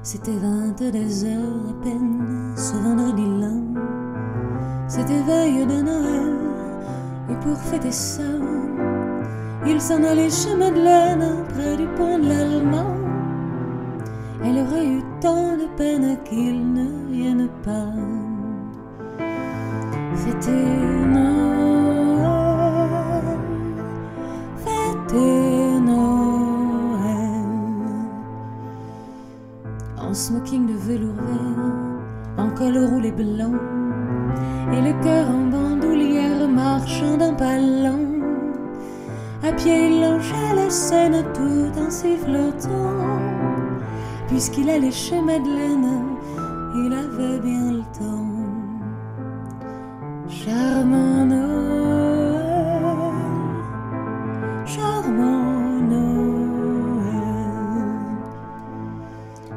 C'était 22 heures à peine ce vendredi-là. C'était veille de Noël, et pour fêter ça, il s'en allait chez Madeleine, près du pont de l'Allemand. Elle aurait eu tant de peine qu'il ne vienne pas fêter Noël, fêter Noël. En smoking de velours vert, en col roulé blanc, et le cœur en bandoulière marchant d'un pas lent. À pied il longeait la Seine tout en sifflotant. Puisqu'il allait chez Madeleine, il avait bien le temps. Charmant Noël, charmant Noël.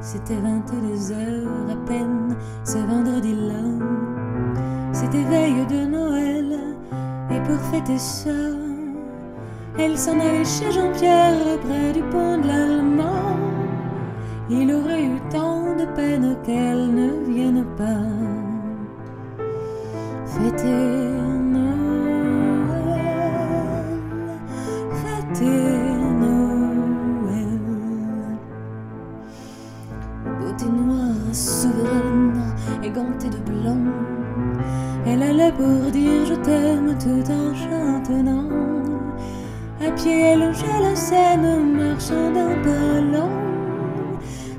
C'était 22 heures à peine ce vendredi-là. C'était veille de Noël, et pour fêter ça, elle s'en allait chez Jean-Pierre, près du pont de l'Allemand. Il aurait eu tant de peine qu'elle ne vienne pas fêter Noël, fêter Noël. Beauté noire, souveraine, égantée de blanc, elle allait pour dire je t'aime tout en chantonnant. À pied elle longeait la Seine, marchant d'un pas lent.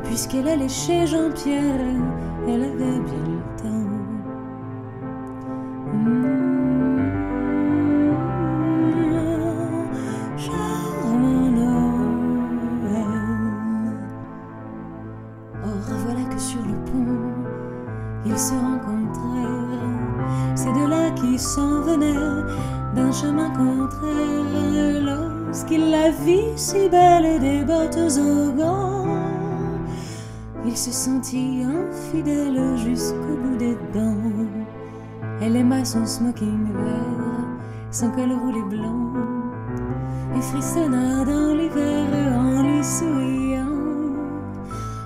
Puisqu'elle allait chez Jean-Pierre, elle avait bien le temps. Charmant Noël. Or voilà que sur le pont, ils se rencontrèrent, ces deux-là qui s'en venaient d'un chemin contraire. Lorsqu'il la vit si belle, des bottes aux gants, il se sentit infidèle jusqu'au bout des dents. Elle aima son smoking vert, son col roulé blanc, et frissonna dans l'hiver en lui souriant.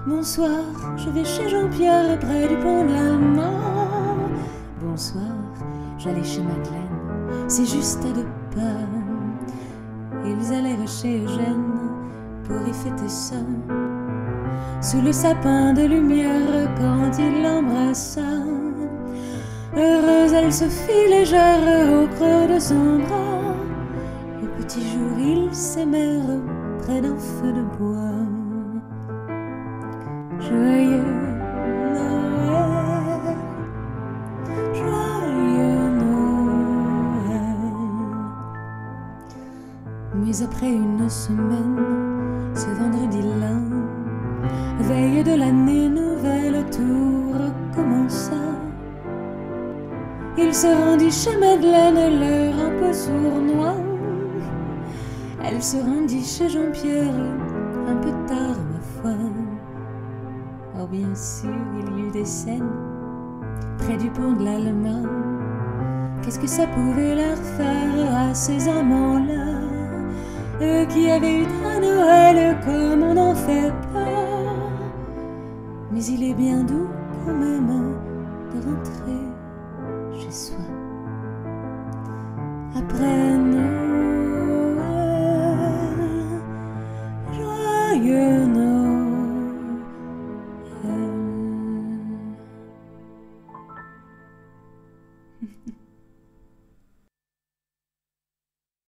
Bonsoir, je vais chez Jean-Pierre, près du pont de l'Allemand. Bonsoir, j'allais chez Madeleine, c'est juste à 2 pas. Ils allèrent chez Eugène pour y fêter ça. Sous le sapin de lumière, quand il l'embrassa, heureuse elle se fit légère au creux de son bras. Au petit jour ils s'aimèrent près d'un feu de bois. Joyeux Noël, joyeux Noël. Mais après une semaine, ce vendredi-là, veille de l'année nouvelle, tout recommença. Il se rendit chez Madeleine, l'air un peu sournois. Elle se rendit chez Jean-Pierre, un peu tard ma foi. Oh bien sûr, il y eut des scènes près du pont de l'Allemand. Qu'est-ce que ça pouvait leur faire à ces amants-là, eux qui avaient eu un Noël comme on n'en fait pas. Mais il est bien doux quand même de rentrer chez soi après Noël, joyeux Noël.